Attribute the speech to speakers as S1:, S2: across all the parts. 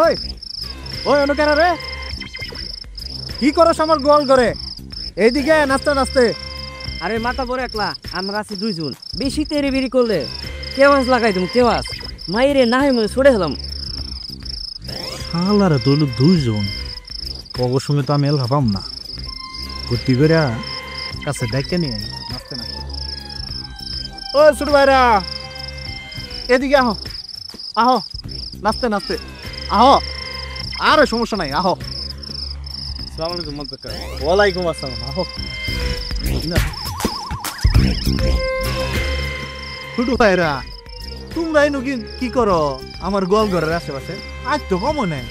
S1: ওই ওই অনুকেন রে, কি করস আমার গোয়াল করে? এইদিকে নাচতে নাচতে।
S2: আরে মাথা বড় একলা, আমরা আছি দুইজন। বেশি তেরে বেরি করলে কেওয়াজ লাগাই তুমি, কেওয়াজ মাইরে না হয় ছড়ে হলাম।
S1: শালারে তো হইল দুইজন, অবর সঙ্গে তো আমি এল ভাবাম না। ভর্তি করে কাছে দেখে নিয়ে নাচতে নাচতে। ও ছোট ভাইরা, এদিকে আহ, আহ নাচতে নাচতে আহ, আর সমস্যা নাই, আহ। ওয়ালাইকুম আসসালাম, আহ। ছোট ভাইরা, তোমরা এনু কি করো আমার গোয়াল ঘরের আশেপাশে? আজ তো কম নেই।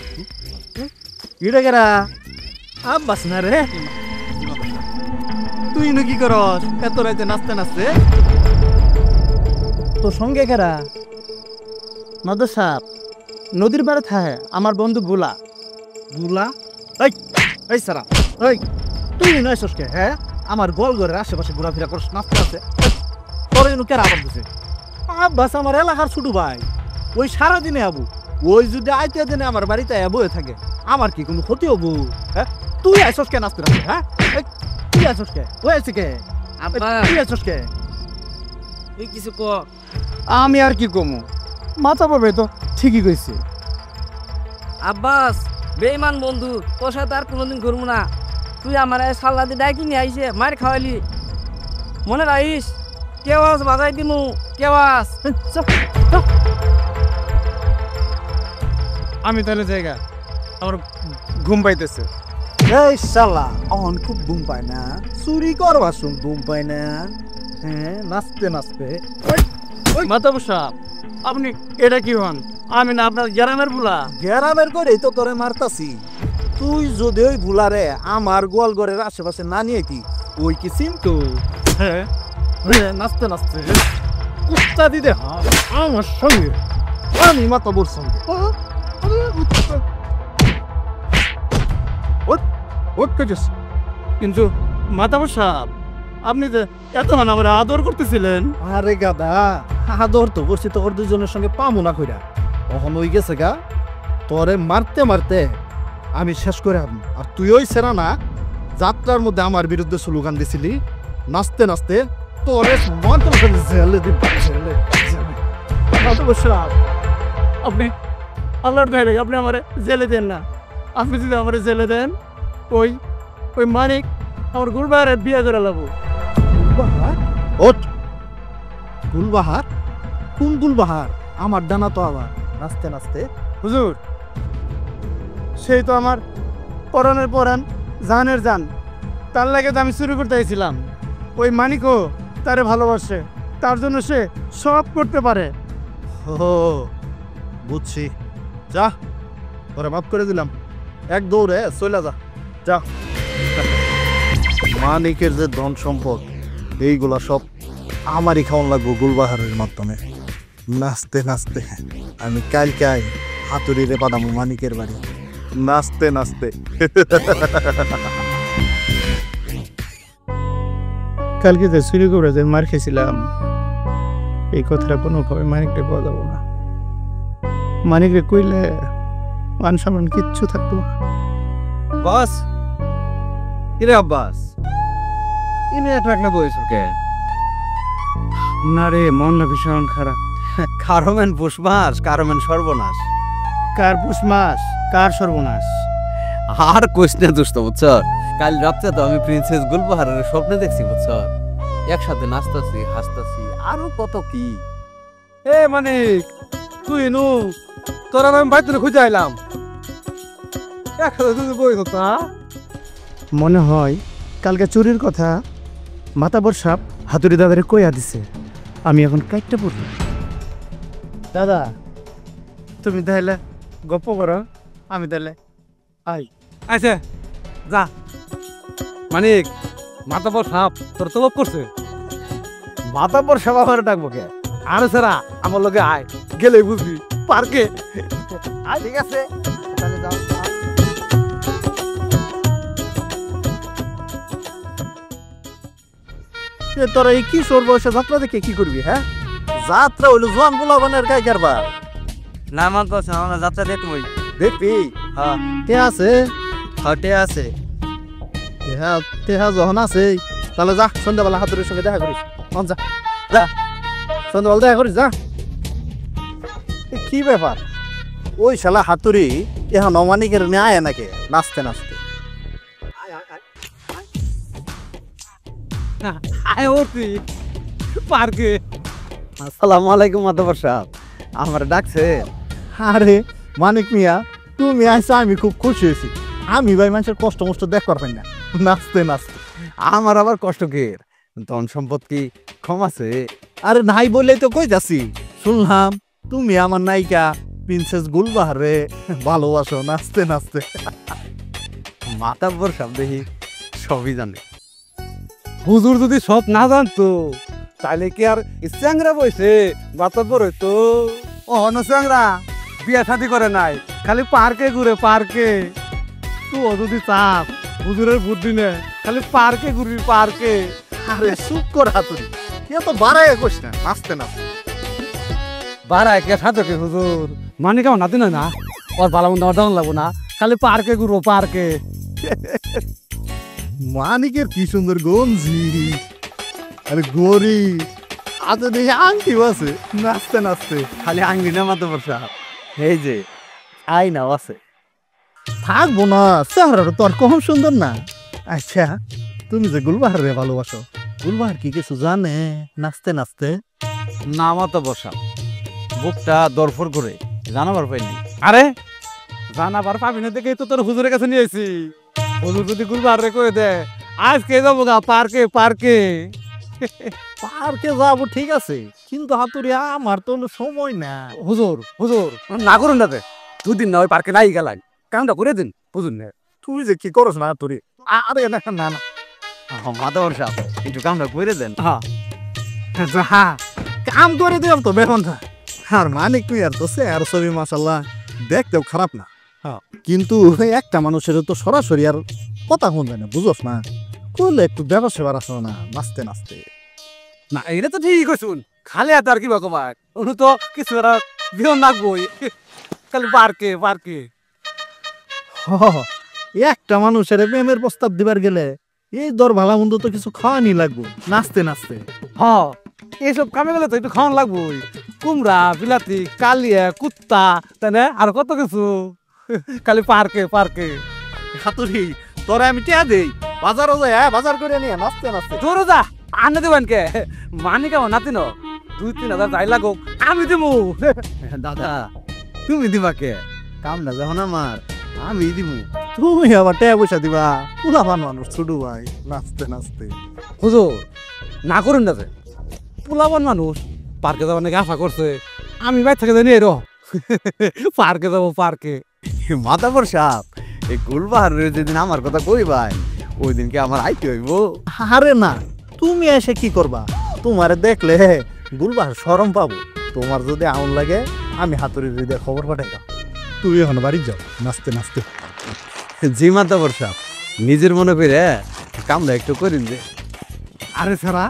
S1: এটা কেরা? আব্বাস না রে, তুই নু কি করস এত রাইতে নাচতে নাচতে? তোর সঙ্গে কেরা? নদর সাপ নদীর পাড়ে থাকে আমার বন্ধু গুলা। গুলা? এই সারা, এই তুই নয় সসকে? হ্যাঁ, আমার গোয়াল ঘরের আশেপাশে ঘোরাফেরা করস, নাচতে আছে। তোর এনু কেরা আবার বুঝে? আব্বাস আমার এলাকার ছোট ভাই, ওই সারাদিনে আবু, ওই যদি আইতে দিনে আমার বাড়িতে বয়ে থাকে, আমার কি কোনো ক্ষতি হবো? হ্যাঁ, তুই আইসস কে নাচতে নাচতে? হ্যাঁ, তুই আইসস কে? ওই আছে কে? তুই আইসস কে?
S2: তুই কিছু ক।
S1: আমি আর কি কমু, মাথা পড়বে তো। ঠিকই কইছে
S2: আব্বাস, বেঈমান বন্ধু, তোর সাথে আর কোনোদিন ঘুরবো না। তুই আমার সাল্লাদি ডাকি নিয়ে আইসে মার খাওয়ালি, মনে রাখিস। কেওয়াজ বাজাই দিমু, কেওয়াজ।
S1: আমি তাহলে জায়গা, আমার ঘুম পাইতেছে। এই শালা, অন খুব ঘুম পায় না, চুরি করবা শুন ঘুম পায় না। হ্যাঁ, নাচতে নাচতে। মাতাব সাহেব, আপনি এটা কি হন? আমি না আপনার গ্রামের বুলা। গ্রামের করে তো তোরে মারতাছি। তুই যদি ওই বুলারে আমার গোয়াল ঘরের আশেপাশে না নিয়ে কি ওই কি চিন্তু? হ্যাঁ, নাচতে নাচতে কুস্তা দিতে আমার সঙ্গে, আমি মাতাবুর সঙ্গে। কিন্তু মাতাবর সাহেব, আপনি যে এতক্ষণ আমার আদর করতেছিলেন। আরে গাদা, আদর তো করছি তোর দুজনের সঙ্গে পামু না কইরা। কখন হয়ে গেছে গা, তোরে মারতে মারতে আমি শেষ করে আনবো। আর তুই ওই সেরা না যাত্রার মধ্যে আমার বিরুদ্ধে স্লোগান দিছিলি, নাচতে নাচতে তোরে জেলে দিব। মাতাবর সাহেব, আপনি আল্লাহর দয়ায় আপনি আমার জেলে দেন না। আপনি যদি আমার জেলে দেন, ওই ওই মানিক আমার গুলবাহারের বিয়ে করে লাবো। গুলবাহার? ওঠ, গুলবাহার? কোন গুলবাহার? আমার ডানা তো আবার। নাচতে নাচতে হুজুর, সেই তো আমার পরানের পরান, জানের জান, তার লাগে তো আমি শুরু করতে চাইছিলাম। ওই মানিকও তারে ভালোবাসে, তার জন্য সে সব করতে পারে। ও বুঝছি, যা তোরে মাফ করে দিলাম, এক দৌড়ে চলে যা, যা। মানিকের যে ধন সম্পদ এইগুলা সব আমারই খাওয়ান লাগবো গুলবাহারের মাধ্যমে। নাচতে নাচতে আমি কালকে হাতুড়িরে পাঠাবো মানিকের বাড়ি, নাচতে নাচতে। কালকে যে চুরি করে যে মার খেয়েছিলাম, এই কথাটা কোনোভাবে মানিককে পাওয়া যাবো না। মানিকরে কইলে মান সম্মান কিচ্ছু থাকতো না।
S3: বাস কিরে আব্বাস, ইনি একটা বয়স কে
S1: না রে, মন না ভীষণ খারাপ।
S3: কারমেন পুষমাস, কারমেন সর্বনাশ।
S1: কার পুষ মাস, কার সর্বনাশ?
S3: আর কইস না দোস্ত, বুঝছ? কাল রাত্রে তো আমি প্রিন্সেস গুলবাহারের স্বপ্নে দেখছি, বুঝছ? একসাথে নাচতাছি, হাসতাছি, আরো কত কি।
S4: এ মানিক, তুই নু তোরা আমি বাইরে খুঁজে আইলাম, একসাথে তুই বই কথা।
S1: মনে হয় কালকে চুরির কথা মাতাবর সাপ হাতুড়ি দাদারে কইয়া দিছে। আমি এখন কাইটটা পড়ব। দাদা, তুমি তাহলে গপ্প করো, আমি তাহলে আই।
S4: আচ্ছা যা। মানিক, মাতাবর সাপ তোর তো করছে।
S1: মাতাবর সাপ আমার ডাকবো কে?
S4: আরে সারা আমার লগে আয়, গেলে বুঝবি পার্কে।
S1: ঠিক আছে, তাহলে যাও। তোরা এই কিশোর বয়সে যাত্রা দেখে কি করবি? হ্যাঁ, যাত্রা হইলো জোয়ান পোলাপানের গায়িকার বার।
S2: না মানতেছে, আমরা যাত্রা দেখবই।
S1: দেখবি
S5: হ্যাঁ
S1: কে আছে
S5: হাটে আছে।
S1: তেহা তেহা যখন আছে তাহলে যা সন্ধ্যাবেলা হাতুড়ির সঙ্গে দেখা করিস যা যা সন্ধ্যাবেলা দেখা করিস যা কি ব্যাপার ওই শালা হাতুড়ি এখন অমানিকের নেয় নাকি নাচতে নাচতে
S4: আয় ওটি পার্কে।
S3: আসসালামু আলাইকুম মাতবর সাহেব, আমার ডাকছে?
S1: আরে মানিক মিয়া তুমি আইসো আমি খুব খুশি হয়েছি। আমি ভাই মানুষের কষ্ট মষ্ট দেখ পারবেন না নাচতে নাচতে।
S3: আমার আবার কষ্ট কি, ধন সম্পদ কি কম আছে?
S1: আরে নাই বললেই তো কই যাচ্ছি। শুনলাম তুমি আমার নায়িকা প্রিন্সেস গুলবাহারে ভালোবাসো নাচতে নাচতে।
S3: মাতাব্বর সাহেব দেখি সবই জানে।
S4: হুজুর যদি সব না জানতো তাহলে কি আর চ্যাংরা বইছে বাতাবর হইতো? ও চ্যাংরা বিয়া শাদি করে নাই, খালি পার্কে ঘুরে পার্কে। তুই যদি চাপ হুজুরের বুদ্ধি নে, খালি পার্কে ঘুরবি পার্কে।
S1: আরে চুপ কর হাতুড়ি, এ তো বাড়ায় কইস না নাচতে নাচতে।
S4: বাড়ায় কে সাধকে হুজুর মানে কেমন নাতি নয় না, ওর ভালো মন্দ আমার জানা লাগবো না, খালি পার্কে ঘুরবো পার্কে।
S1: মানিকের কি সুন্দর গঞ্জি, আরে গরি হাতে দেখে আংটিও আছে নাচতে নাচতে।
S3: খালি আঙ্গি না মাতাব্বর সাহেব, এই যে আইনাও আছে।
S1: থাকবো না, চেহারাটা তো আর কম সুন্দর না। আচ্ছা তুমি যে গুলবাহার রে ভালোবাসো, গুলবাহার কি কিছু জানে নাচতে নাচতে?
S3: না মাতাব্বর সাহেব, বুকটা দরফর করে জানাবার পাই নাই।
S4: আরে জানাবার পাবি না দেখেই তো তোর হুজুরের কাছে নিয়ে এসি। হুজুর যদি গুলবার রে কয়ে দে আজকে যাবো গা পার্কে পার্কে।
S1: পার্কে যাবো ঠিক আছে, কিন্তু হাতুড়ি আমার তো সময় না।
S4: হুজুর হুজুর না করুন দাদে, দুদিন না ওই পার্কে নাই গেলাই, কামটা করে দিন হুজুর নে।
S1: তুই যে কি করস না হাতুড়ি, আরে না না না
S3: মাতাব্বর সাহেব একটু কামটা করে দেন।
S1: হ্যাঁ কাম করে দিলাম তো বেতন। আর মানিক তুই আর তো সে আর ছবি মাসাল্লাহ দেখতেও খারাপ না, কিন্তু একটা মানুষের তো সরাসরি আর কথা শুনবে না, বুঝোস না? করলে একটু ব্যবসা বাড়াছো না নাচতে নাচতে।
S4: না এটা তো ঠিকই কইছুন, খালি হাতে আর কি বাকবার অনু তো কিছু একটা বিহন নাকবই, খালি পার্কে পার্কে।
S1: একটা মানুষের প্রেমের প্রস্তাব দিবার গেলে এই দর ভালা মন্দ তো কিছু খাওয়ানি লাগবো নাচতে নাচতে।
S4: হ এইসব কামে গেলে তো একটু খাওয়ান লাগবই, কুমড়া বিলাতি কালিয়া কুত্তা তাই না আর কত কিছু, খালি পার্কে পার্কে।
S1: হাতুড়ি তোরা আমি টিয়া দেই, বাজারও যায় বাজার করে নিয়ে নাচতে নাচতে।
S4: তোর যা আনে দেবেন কে, মানি কেমন নাতি ন 2-3 হাজার যাই লাগুক আমি দেবো।
S3: দাদা তুমি দিবা কে? কামটা যখন আমার আমি দিব।
S1: তুমি আবার টিয়া পয়সা দিবা? পুলাপান মানুষ ছোট ভাই নাচতে নাচতে।
S4: হুজুর না করুন দাদা, পোলাবান মানুষ পার্কে যাবার নাকি আশা করছে, আমি বাইর থেকে জানি এর পার্কে যাবো পার্কে।
S3: মাতাব্বর সাহেব এই গুলবাহার যেদিন আমার কথা কইবাই ওই দিনকে আমার আইতে হইব।
S1: আরে না, তুমি এসে কি করবা? তোমারে দেখলে গুলবাহার শরম পাবো। তোমার যদি আউন লাগে আমি হাতুড়ির হৃদয় খবর পাঠাই দাও, তুই এখন বাড়ি যাও নাচতে নাচতে।
S3: জি মাতাব্বর সাহেব, নিজের মনে করে কামটা একটু করিন যে।
S4: আরে সারা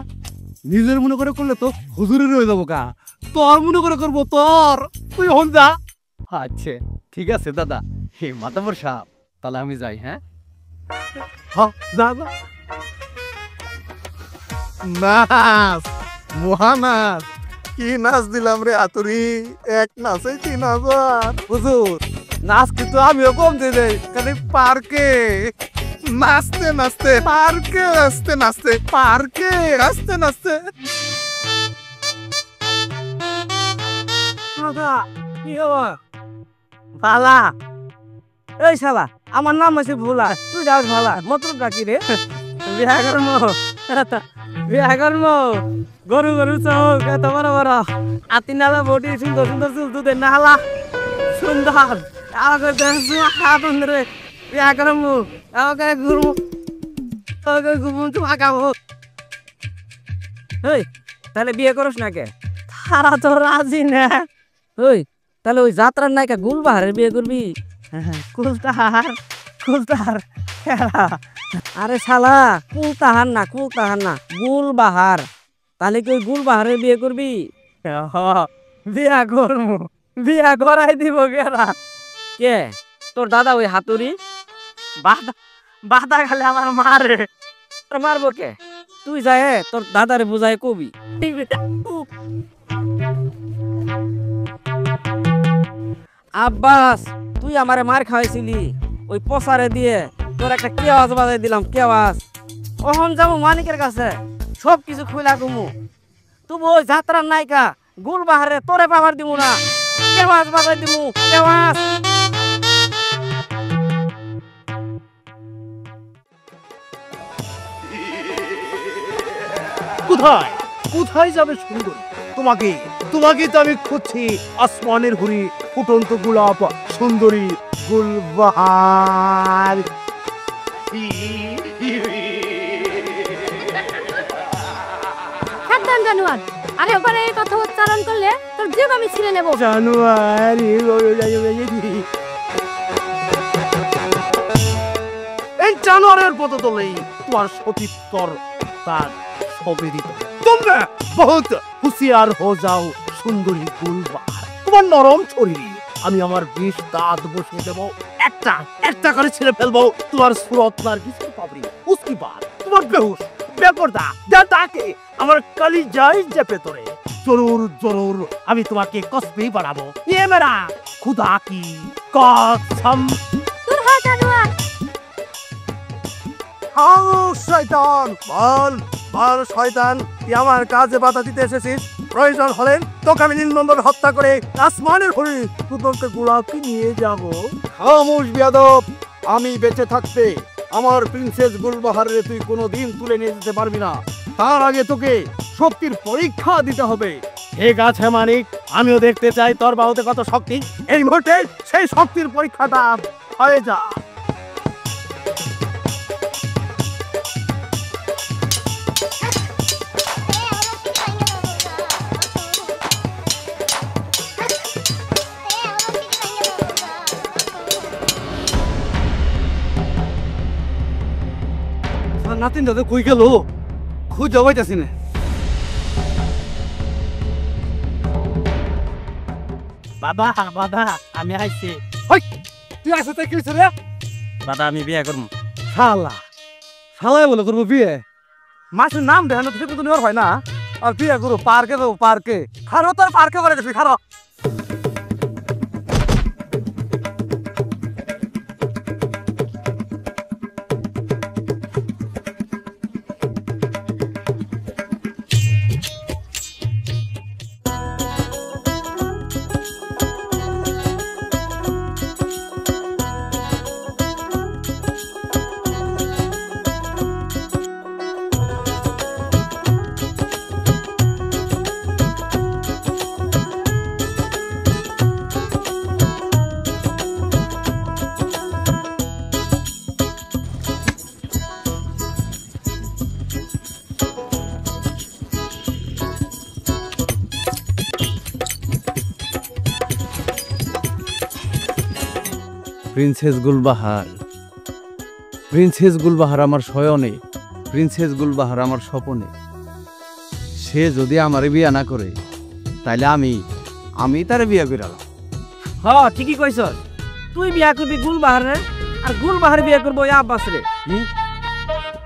S4: নিজের মনে করে করলে তো হুজুরের হয়ে যাবো কা, তোর মনে করে করবো তোর, তুই হন যা।
S3: আচ্ছা ঠিক আছে দাদা, হে মাতাব্বর সাহেব তাহলে আমি যাই। হ্যাঁ
S4: যা যা।
S1: নাচ মহানাচ, কি নাচ দিলাম রে হাতুড়ি, এক নাচে 3000।
S4: হুজুর নাচ কিন্তু আমিও কম দিয়ে দেই, খালি পার্কে
S1: নাচতে নাচতে পার্কে নাচতে নাচতে পার্কে নাচতে নাচতে।
S2: কি হবো ভালা? এই শালা আমার নাম আছে ভোলা, তুই যাস ভালা, মতলব ডাকি রে বিয়া করম বিয়া করম। গরু গরু চোখ এত বড় বড়, আতি নালা বডি, সুন্দর সুন্দর চুল দুধের নালা সুন্দর। আমাকে দেখছো হাত রে বিয়া করম, আমাকে ঘুরবো আমাকে ঘুরবো তোমাকে খাবো। এই তাহলে বিয়ে করস না কে? তারা তো রাজি না। ওই তাহলে ওই যাত্রার নায়িকা গুলবাহারের বিয়ে করবি? কুলতাহার কুলতাহার আরে শালা কুলতাহার না কুলতাহার না গুলবাহার। তাহলে কি ওই গুলবাহারের বিয়ে করবি? বিয়া করবো, বিয়া করাই দিব কেরা কে? তোর দাদা ওই হাতুড়ি
S1: বাধা বাধা খালে আমার মারে।
S2: তোর মারবো কে? তুই যায় তোর দাদারে বুঝায় কবি। আব্বাস তুই আমারে মার খাওয়াইছিলি ওই পসারে দিয়ে, তোর একটা কেওয়াজ বাজাই দিলাম কেওয়াজ। ওহন যাবো মানিকের কাছে সব কিছু খুইলা কমু। তবু ওই যাত্রার নায়িকা গুলবাহারে তোরে পাবার দিব না, কেওয়াজ বাজাই দিব কেওয়াজ।
S1: কোথায় কোথায় যাবে সুন্দর? তোমাকে তোমাকে তো আমি খুঁজছি। আসমানের হুরি, ফুটন্ত গোলাপ, সুন্দরী গুলবাহার।
S5: সাবধান জানোয়ার, আরে ওপারে এই কথা উচ্চারণ করলে তোর জীব আমি ছিঁড়ে নেব।
S1: জানুয়ারি এই জানোয়ারের বদলেই তোমার সতীত্বর তার সবেরিত। তোমরা বহুত হুঁশিয়ার হো যাও সুন্দরী গুলবাহার। তোমার নরম শরীরে আমি আমার 20 দাঁত বসিয়ে দেবো, একটা একটা করে ছেড়ে ফেলবো তোমার সুরত নার্গিসের পাপড়ি। উসকি বাদ তোমার বেহুশ বেপরদা যা তাকে আমার কালি যাই চেপে ধরে জরুর জরুর আমি তোমাকে কসমেই বাড়াবো। ये मेरा खुदा की कसम।
S5: তোর হা জানোয়ার।
S1: হাউ শয়তান, বল বল শয়তান, তুই আমার কাজে বাধা দিতে এসেছিস। প্রয়োজন হলে তোকে আমি নীলনন্দন হত্যা করে আসমানের হরি তোকে গোলাপি নিয়ে যাব।
S4: খামোশ বিয়াদব, আমি বেঁচে থাকতে আমার প্রিন্সেস গুলবাহারে তুই কোনোদিন তুলে নিয়ে যেতে পারবি না। তার আগে তোকে শক্তির পরীক্ষা দিতে হবে।
S1: ঠিক আছে মানিক, আমিও দেখতে চাই তোর বাহুতে কত শক্তি। এই মুহূর্তে সেই শক্তির পরীক্ষাটা হয়ে যা।
S4: নাতিন দাদা কই গেল? খুঁজে পাইতাছি না।
S1: বাবা বাবা আমি আইছি।
S4: তুই আসে তাই কি হয়েছে রে?
S1: দাদা আমি বিয়ে করবো।
S4: শালা শালাই বলে করবো বিয়ে?
S1: মাসের নাম দেখানো থেকে তো নেওয়ার হয় না।
S4: আর বিয়ে করবো পার্কে যাবো পার্কে।
S1: খারো তোর পার্কে করে গেছি খারো।
S3: প্রিন্সেস গুলবাহার, প্রিন্সেস গুলবাহার আমার শয়নে, প্রিন্সেস গুলবাহার আমার স্বপনে। সে যদি আমারে বিয়া না করে তাইলে আমি তারে বিয়া করালাম।
S2: হ ঠিকই কইছ, তুই বিয়া করবি গুলবাহারে আর গুলবাহার বিয়া করবো ওই আব্বাস রে।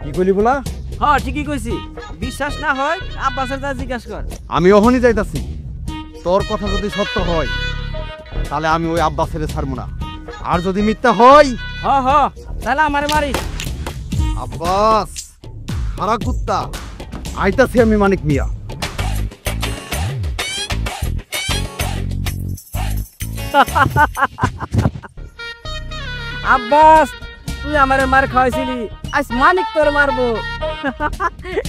S4: কি কইলি বলা?
S2: হ ঠিকই কইছি, বিশ্বাস না হয় আব্বাসের যা জিজ্ঞাসা কর।
S4: আমি ওখানে যাইতাছি। তোর কথা যদি সত্য হয় তাহলে আমি ওই আব্বাস ছেড়ে ছাড়বো না, আর যদি মিথ্যা হয়
S2: হ হ তাহলে আমারে মারিস।
S4: আব্বাস খারা কুত্তা, আইতাছি আমি মানিক মিয়া।
S2: আব্বাস তুই আমারে মার খাওয়াইছিলি, আজ মানিক তোর মারবো।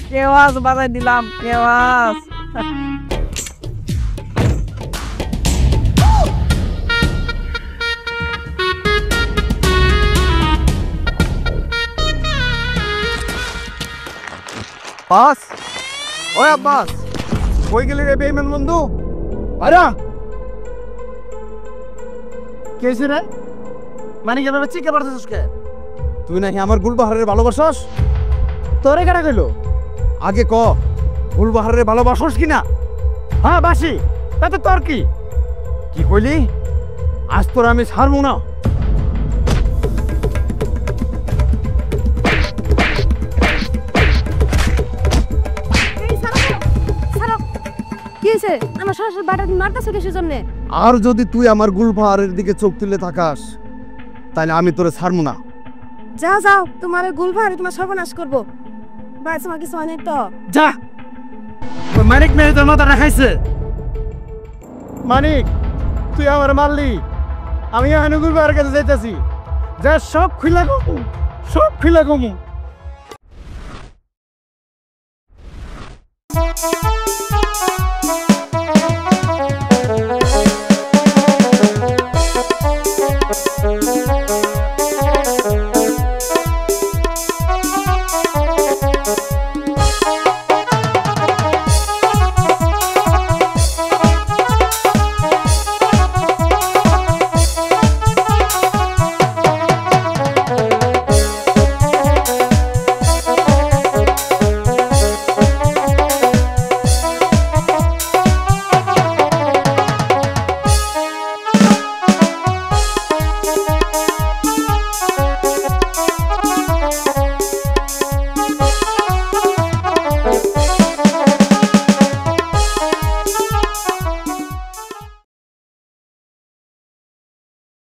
S2: কেওয়াজ বাজাই দিলাম কেওয়াজ।
S4: আব্বাস, ওই আব্বাস কই গেলি রে বেঈমান বন্ধু? আরে
S1: কে হয়েছে রে? মানে কি ভাবে চিকে পারছিস কে?
S4: তুই নাকি আমার গুলবাহারের ভালোবাসস?
S1: তোরে কেডা কইলো?
S4: আগে ক, গুলবাহারের ভালোবাসস কিনা?
S1: হ্যাঁ বাসি, তাতে তোর কি?
S4: কি কইলি? আজ তোর আমি ছাড়বো না।
S5: হয়েছে আমার শ্বশুর বাটা মারতেছে কিসের জন্য?
S4: আর যদি তুই আমার গুলবাহারের দিকে চোখ তুলে থাকাস তাহলে আমি তোরে ছাড়বো না।
S5: যাও যাও, তোমার গুলভারে তোমার সর্বনাশ করবো। ভাই তোমার কিছু অনেক তো
S1: যা, ওই মানিক মেয়ে তোর মাথা রাখাইছে। মানিক, তুই আমার মারলি, আমি হানুগুর বাবার কাছে যাইতেছি, যা সব খুলা কমু, সব খুলা কমু।